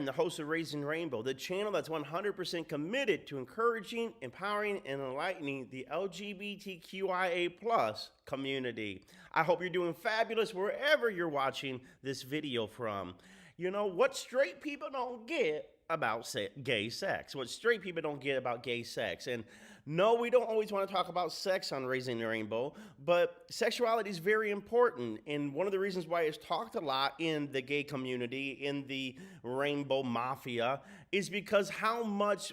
Riden, the host of Raising Rainbow, the channel that's 100% committed to encouraging, empowering, and enlightening the LGBTQIA plus community. I hope you're doing fabulous wherever you're watching this video from. You know, what straight people don't get about gay sex. What straight people don't get about gay sex. And no, we don't always want to talk about sex on Raising the Rainbow, but sexuality is very important. And one of the reasons why it's talked a lot in the gay community, in the rainbow mafia, is because how much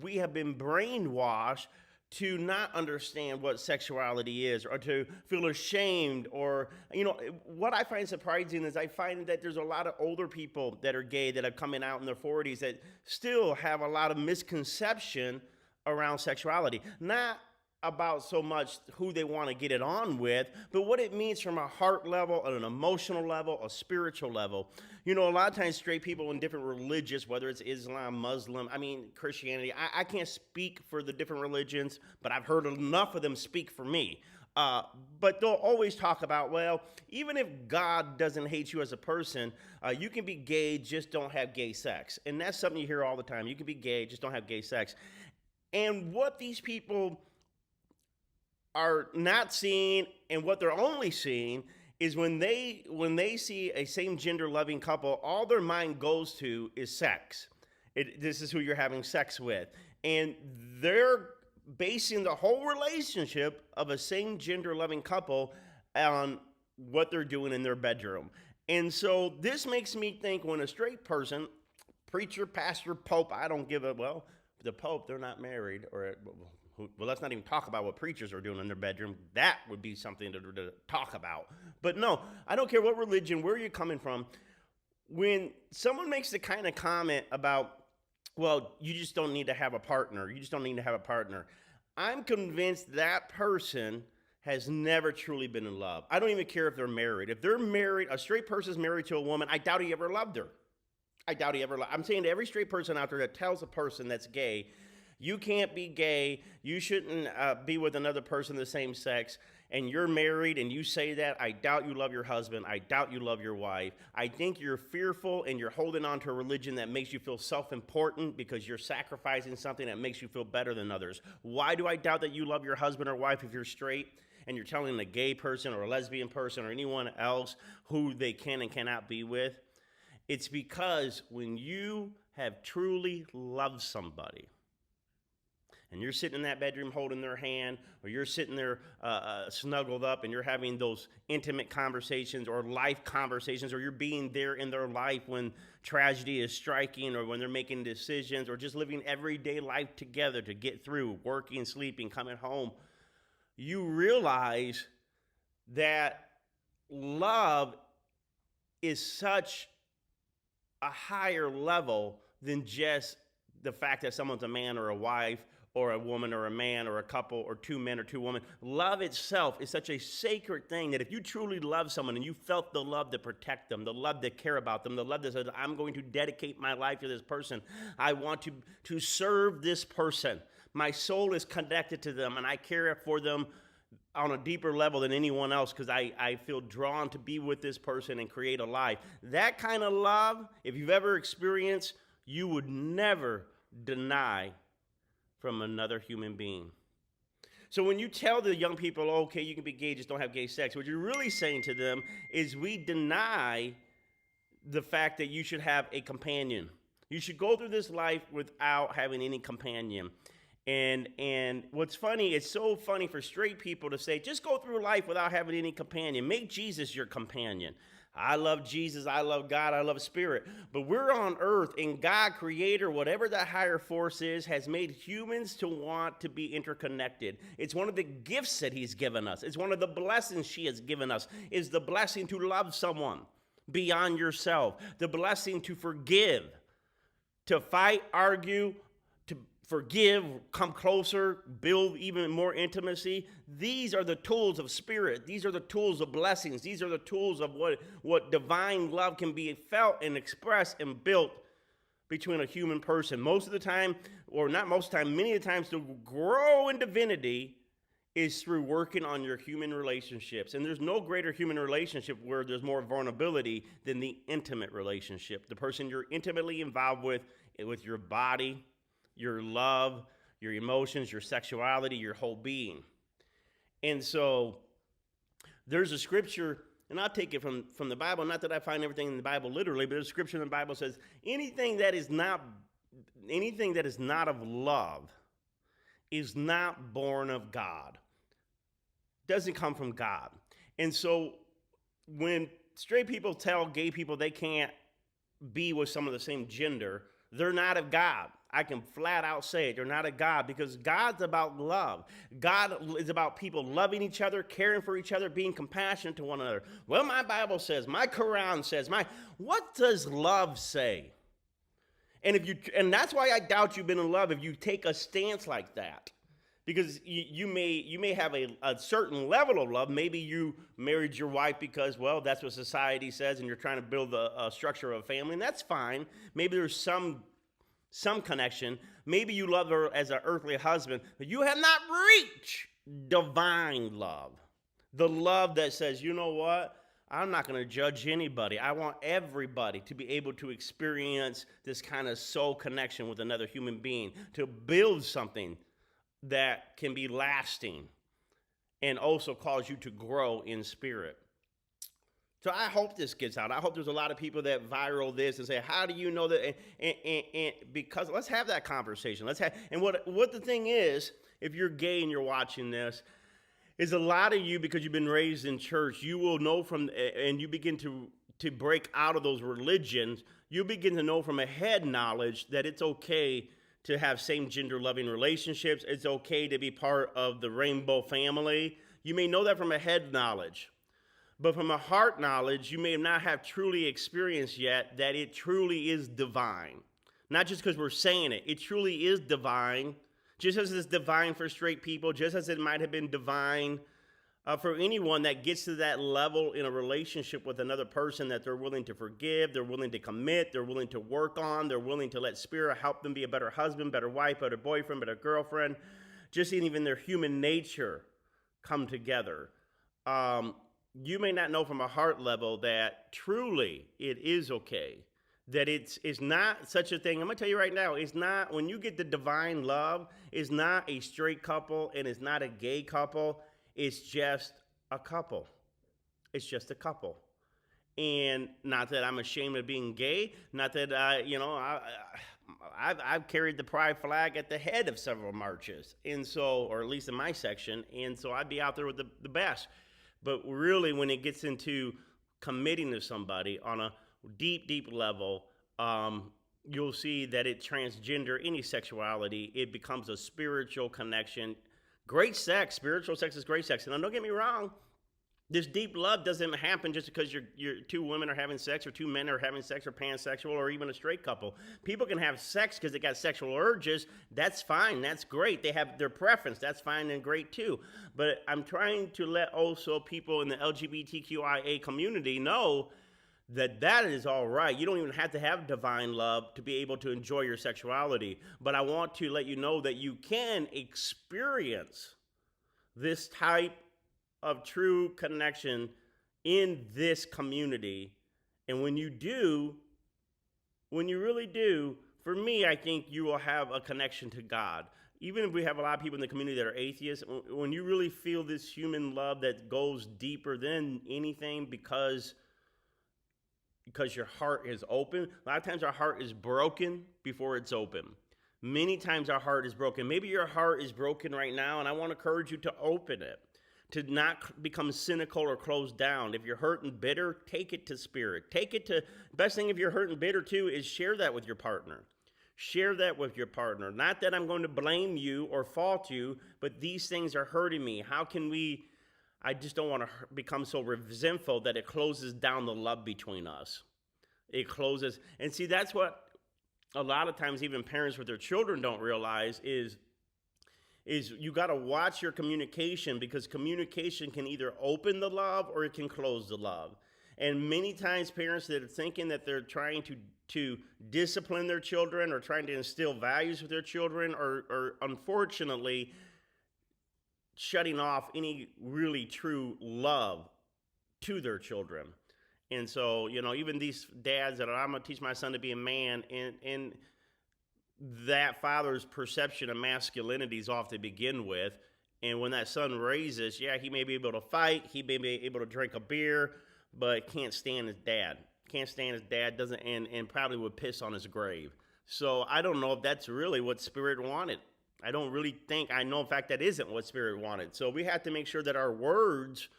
we have been brainwashed to not understand what sexuality is, or to feel ashamed, or, you know, what I find surprising is I find that there's a lot of older people that are gay that are coming out in their 40s that still have a lot of misconception around sexuality. Not about so much who they want to get it on with, but what it means from a heart level, an emotional level, a spiritual level. You know, a lot of times straight people in different religions, whether it's Islam, Muslim, Christianity, I can't speak for the different religions, but I've heard enough of them speak for me. But they'll always talk about, well, even if God doesn't hate you as a person, you can be gay, just don't have gay sex. And that's something you hear all the time. You can be gay, just don't have gay sex. And what these people are not seeing, and what they're only seeing, is when they see a same gender loving couple, all their mind goes to is sex. This is who you're having sex with. And they're basing the whole relationship of a same gender loving couple on what they're doing in their bedroom. And so this makes me think, when a straight person, preacher, pastor, pope, I don't give a, well, the pope, they're not married, or, well, let's not even talk about what preachers are doing in their bedroom. That would be something to talk about. But no, I don't care what religion, where you're coming from. When someone makes the kind of comment about, well, you just don't need to have a partner, you just don't need to have a partner, I'm convinced that person has never truly been in love. I don't even care if they're married. If they're married, a straight person's married to a woman, I doubt he ever loved her. I doubt he ever loved. I'm saying to every straight person out there that tells a person that's gay, you can't be gay, you shouldn't be with another person of the same sex, and you're married and you say that, I doubt you love your husband, I doubt you love your wife. I think you're fearful and you're holding on to a religion that makes you feel self-important because you're sacrificing something that makes you feel better than others. Why do I doubt that you love your husband or wife if you're straight and you're telling a gay person or a lesbian person or anyone else who they can and cannot be with? It's because when you have truly loved somebody, and you're sitting in that bedroom holding their hand, or you're sitting there snuggled up and you're having those intimate conversations or life conversations, or you're being there in their life when tragedy is striking, or when they're making decisions, or just living everyday life together to get through, working, sleeping, coming home, you realize that love is such a higher level than just the fact that someone's a man or a wife, or a woman or a man or a couple or two men or two women. Love itself is such a sacred thing that if you truly love someone and you felt the love to protect them, the love to care about them, the love that says, I'm going to dedicate my life to this person. I want to serve this person. My soul is connected to them, and I care for them on a deeper level than anyone else because I feel drawn to be with this person and create a life. That kind of love, if you've ever experienced, you would never deny from another human being. So when you tell the young people, okay, you can be gay, just don't have gay sex, what you're really saying to them is we deny the fact that you should have a companion. You should go through this life without having any companion. And what's funny, it's so funny for straight people to say, just go through life without having any companion. Make Jesus your companion. I love Jesus, I love God, I love Spirit. But we're on earth, and God, Creator, whatever that higher force is, has made humans to want to be interconnected. It's one of the gifts that He's given us. It's one of the blessings she has given us, is the blessing to love someone beyond yourself, the blessing to forgive, to fight, argue, to forgive, come closer, build even more intimacy. These are the tools of spirit. These are the tools of blessings. These are the tools of what divine love can be felt and expressed and built between a human person. Most of the time, or not most of the time, many of the times, to grow in divinity is through working on your human relationships. And there's no greater human relationship where there's more vulnerability than the intimate relationship. The person you're intimately involved with your body, your love, your emotions, your sexuality, your whole being. And so there's a scripture, and I'll take it from the Bible. Not that I find everything in the Bible literally, but there's a scripture in the Bible that says anything that is not of love is not born of God. Doesn't come from God. And so when straight people tell gay people they can't be with some of the same gender, they're not of God. I can flat out say it. They're not of God, because God's about love. God is about people loving each other, caring for each other, being compassionate to one another. Well, my Bible says, my Quran says, what does love say? And that's why I doubt you've been in love if you take a stance like that. Because you may have a certain level of love. Maybe you married your wife because, well, that's what society says, and you're trying to build a structure of a family, and that's fine. Maybe there's some connection. Maybe you love her as an earthly husband, but you have not reached divine love. The love that says, you know what? I'm not going to judge anybody. I want everybody to be able to experience this kind of soul connection with another human being, to build something that can be lasting and also cause you to grow in spirit. So I hope this gets out. I hope there's a lot of people that viral this and say, how do you know that? And because let's have that conversation. And what the thing is, if you're gay and you're watching this, is a lot of you, because you've been raised in church, you will know and you begin to break out of those religions, you begin to know from a head knowledge that it's okay to have same-gender loving relationships. It's okay to be part of the rainbow family. You may know that from a head knowledge. But from a heart knowledge, you may not have truly experienced yet that it truly is divine. Not just because we're saying it. It truly is divine. Just as it's divine for straight people, just as it might have been divine for anyone that gets to that level in a relationship with another person, that they're willing to forgive, they're willing to commit, they're willing to work on, they're willing to let Spirit help them be a better husband, better wife, better boyfriend, better girlfriend, just even their human nature come together. You may not know from a heart level that truly it is okay, that it's not such a thing. I'm going to tell you right now, it's not, when you get the divine love, it's not a straight couple and it's not a gay couple. It's just a couple. It's just a couple. And not that I'm ashamed of being gay, not that I've carried the pride flag at the head of several marches, and so, or at least in my section, and so I'd be out there with the best. But really, when it gets into committing to somebody on a deep, deep level, you'll see that it transgender any sexuality. It becomes a spiritual connection. Great sex, spiritual sex is great sex. And don't get me wrong, this deep love doesn't happen just because you're two women are having sex, or two men are having sex, or pansexual, or even a straight couple. People can have sex because they got sexual urges. That's fine. That's great. They have their preference. That's fine and great too. But I'm trying to let also people in the LGBTQIA community know that is all right. You don't even have to have divine love to be able to enjoy your sexuality. But I want to let you know that you can experience this type of true connection in this community. And when you really do, for me, I think you will have a connection to God. Even if we have a lot of people in the community that are atheists, when you really feel this human love that goes deeper than anything, because your heart is open. A lot of times our heart is broken before it's open. Many times our heart is broken. Maybe your heart is broken right now, and I want to encourage you to open it, to not become cynical or closed down. If you're hurt and bitter, take it to Spirit. Best thing if you're hurt and bitter too is share that with your partner. Share that with your partner. Not that I'm going to blame you or fault you, but these things are hurting me. I just don't want to become so resentful that it closes down the love between us. It closes. And see, that's what a lot of times even parents with their children don't realize is you got to watch your communication, because communication can either open the love or it can close the love. And many times parents that are thinking that they're trying to discipline their children or trying to instill values with their children are unfortunately shutting off any really true love to their children. And so, even these dads that are, I'm going to teach my son to be a man, and that father's perception of masculinity is off to begin with. And when that son raises, yeah, he may be able to fight, he may be able to drink a beer, but can't stand his dad. Can't stand his dad, doesn't, and probably would piss on his grave. So I don't know if that's really what Spirit wanted. I don't really think, I know in fact that isn't what Spirit wanted. So we have to make sure that our words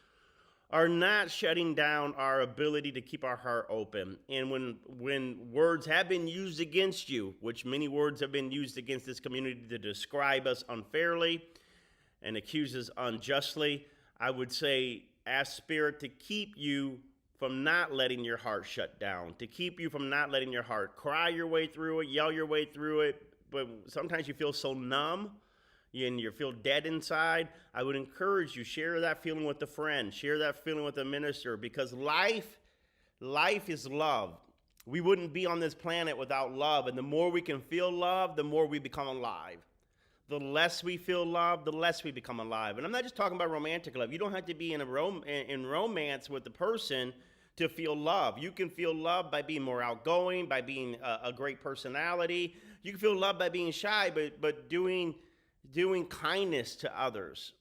are not shutting down our ability to keep our heart open. And when words have been used against you, which many words have been used against this community to describe us unfairly and accuse us unjustly, I would say ask Spirit to keep you from not letting your heart shut down, to keep you from not letting your heart cry your way through it, yell your way through it, but sometimes you feel so numb and you feel dead inside. I would encourage you, share that feeling with a friend, share that feeling with a minister, because life is love. We wouldn't be on this planet without love, and the more we can feel love, the more we become alive. The less we feel love, the less we become alive. And I'm not just talking about romantic love. You don't have to be in romance with the person to feel love. You can feel love by being more outgoing, by being a great personality. You can feel love by being shy, but doing kindness to others,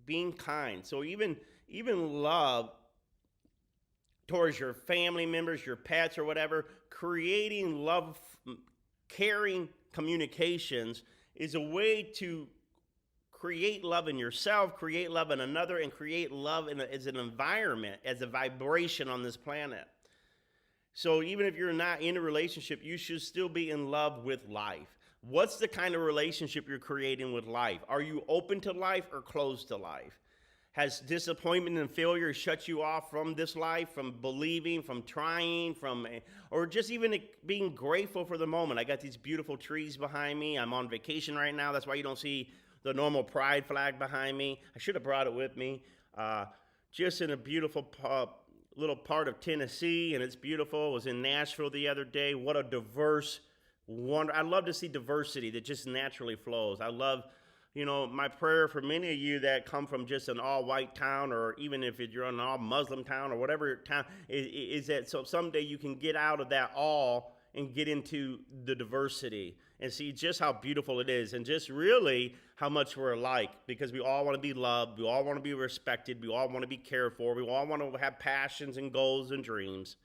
being kind. So even love towards your family members, your pets, or whatever, creating love, caring communications is a way to create love in yourself, create love in another, and create love as an environment, as a vibration on this planet. So even if you're not in a relationship, you should still be in love with life. What's the kind of relationship you're creating with life? Are you open to life or closed to life? Has disappointment and failure shut you off from this life, from believing, from trying, or just even being grateful for the moment? I got these beautiful trees behind me. I'm on vacation right now. That's why you don't see the normal pride flag behind me. I should have brought it with me. Just in a beautiful little part of Tennessee, and it's beautiful. I was in Nashville the other day. What a diverse wonder. I love to see diversity that just naturally flows. I love, my prayer for many of you that come from just an all-white town, or even if you're in an all-Muslim town or whatever town, is that so someday you can get out of that all and get into the diversity and see just how beautiful it is, and just really how much we're alike, because we all want to be loved, we all want to be respected, we all want to be cared for, we all want to have passions and goals and dreams.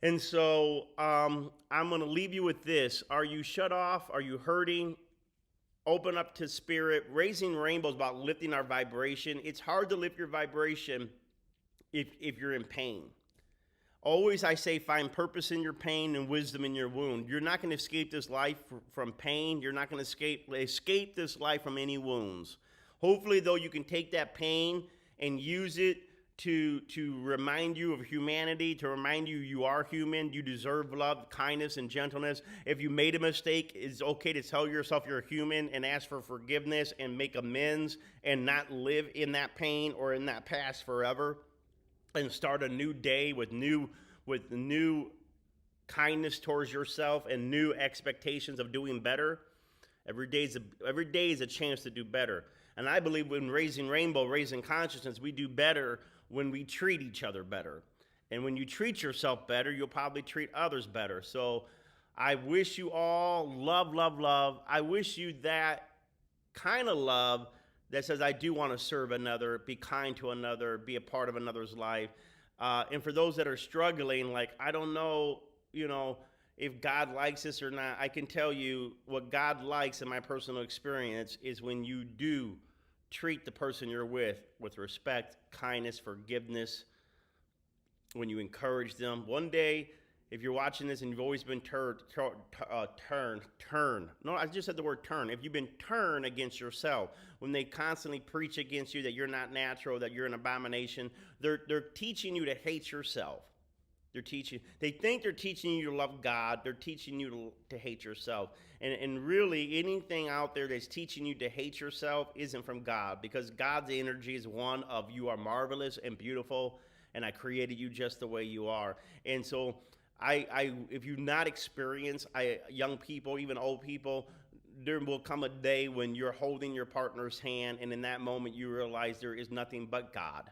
And so I'm going to leave you with this. Are you shut off? Are you hurting? Open up to Spirit. Raising Rainbow is about lifting our vibration. It's hard to lift your vibration if you're in pain. Always, I say, find purpose in your pain and wisdom in your wound. You're not going to escape this life from pain. You're not going to escape this life from any wounds. Hopefully, though, you can take that pain and use it to remind you of humanity, to remind you are human, you deserve love, kindness, and gentleness. If you made a mistake, it's okay to tell yourself you're a human and ask for forgiveness and make amends and not live in that pain or in that past forever, and start a new day with new kindness towards yourself and new expectations of doing better. Every day is a chance to do better. And I believe when Raising Rainbow, Raising Consciousness, we do better when we treat each other better. And when you treat yourself better, you'll probably treat others better. So I wish you all love, love, love. I wish you that kind of love that says, I do want to serve another, be kind to another, be a part of another's life. And for those that are struggling, like, I don't know, if God likes this or not, I can tell you what God likes in my personal experience is when you do treat the person you're with respect, kindness, forgiveness, when you encourage them. One day, if you're watching this and you've always been turned. No, I just said the word turn. If you've been turned against yourself, when they constantly preach against you that you're not natural, that you're an abomination, they're teaching you to hate yourself. They think they're teaching you to love God. They're teaching you to hate yourself. And really, anything out there that's teaching you to hate yourself isn't from God, because God's energy is one of, you are marvelous and beautiful, and I created you just the way you are. And so if you've not experienced, young people, even old people, there will come a day when you're holding your partner's hand, and in that moment you realize there is nothing but God.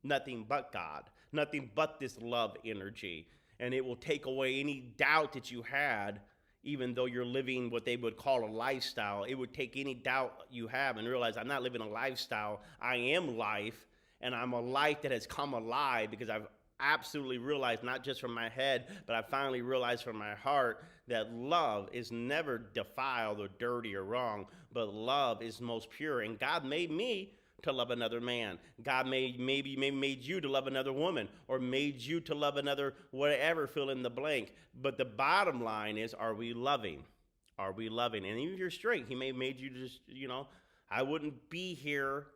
Nothing but God. Nothing but this love energy. And it will take away any doubt that you had, even though you're living what they would call a lifestyle. It would take any doubt you have and realize I'm not living a lifestyle. I am life, and I'm a life that has come alive because I've absolutely realized, not just from my head, but I finally realized from my heart that love is never defiled or dirty or wrong, but love is most pure. And God made me to love another man. God maybe made you to love another woman, or made you to love another whatever, fill in the blank. But the bottom line is, are we loving? Are we loving? And even if you're straight, he may have made you just, I wouldn't be here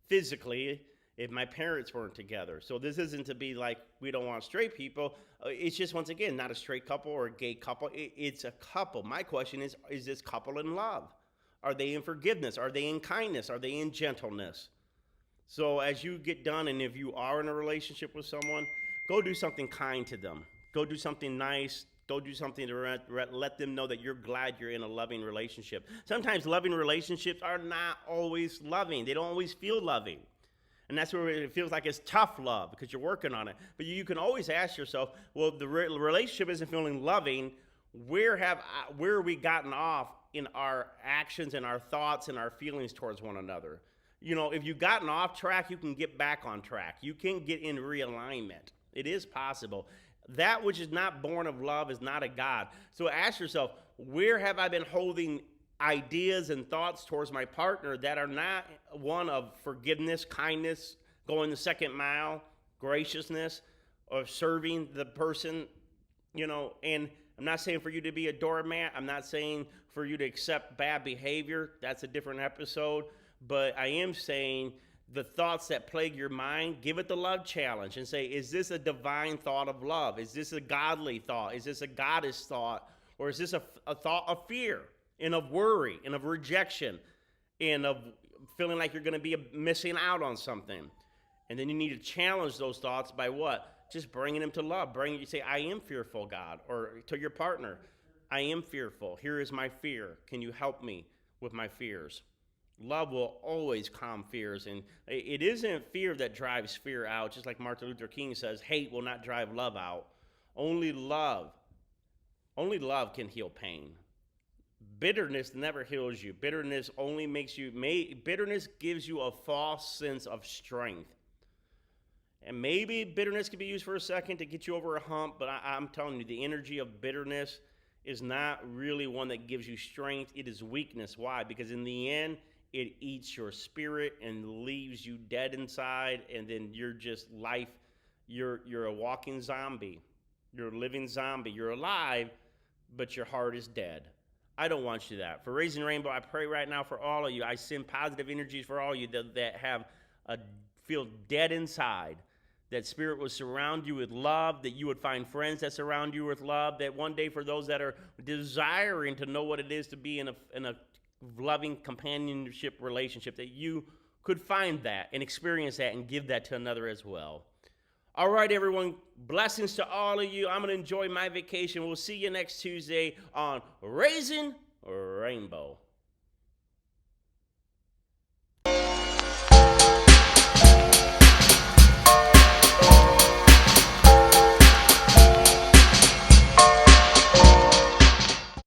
physically if my parents weren't together. So this isn't to be like we don't want straight people. It's just, once again, not a straight couple or a gay couple. It's a couple. My question is this couple in love? Are they in forgiveness? Are they in kindness? Are they in gentleness? So as you get done, and if you are in a relationship with someone, go do something kind to them. Go do something nice. Go do something to let them know that you're glad you're in a loving relationship. Sometimes loving relationships are not always loving. They don't always feel loving. And that's where it feels like it's tough love because you're working on it. But you can always ask yourself, well, the relationship isn't feeling loving. Where are we gotten off in our actions and our thoughts and our feelings towards one another? If you've gotten off track, you can get back on track. You can get in realignment. It is possible. That which is not born of love is not a God. So ask yourself, where have I been holding ideas and thoughts towards my partner that are not one of forgiveness, kindness, going the second mile, graciousness, or serving the person, and I'm not saying for you to be a doormat. I'm not saying for you to accept bad behavior. That's a different episode. But I am saying the thoughts that plague your mind, give it the love challenge and say, is this a divine thought of love? Is this a godly thought? Is this a goddess thought? Or is this a thought of fear and of worry and of rejection and of feeling like you're going to be missing out on something? And then you need to challenge those thoughts by what? Just bringing them to love. You say, I am fearful, God. Or to your partner, I am fearful. Here is my fear. Can you help me with my fears? Love will always calm fears. And it isn't fear that drives fear out. Just like Martin Luther King says, hate will not drive love out. Only love can heal pain. Bitterness never heals you. Bitterness only bitterness gives you a false sense of strength. And maybe bitterness can be used for a second to get you over a hump, but I'm telling you, the energy of bitterness is not really one that gives you strength. It is weakness. Why? Because in the end, it eats your spirit and leaves you dead inside, and then you're just you're a walking zombie. You're a living zombie. You're alive, but your heart is dead. I don't want you that. For Raising Rainbow, I pray right now for all of you. I send positive energies for all of you that have feel dead inside. That Spirit would surround you with love, that you would find friends that surround you with love, that one day for those that are desiring to know what it is to be in a loving companionship relationship, that you could find that and experience that and give that to another as well. All right, everyone, blessings to all of you. I'm going to enjoy my vacation. We'll see you next Tuesday on Raising Rainbow.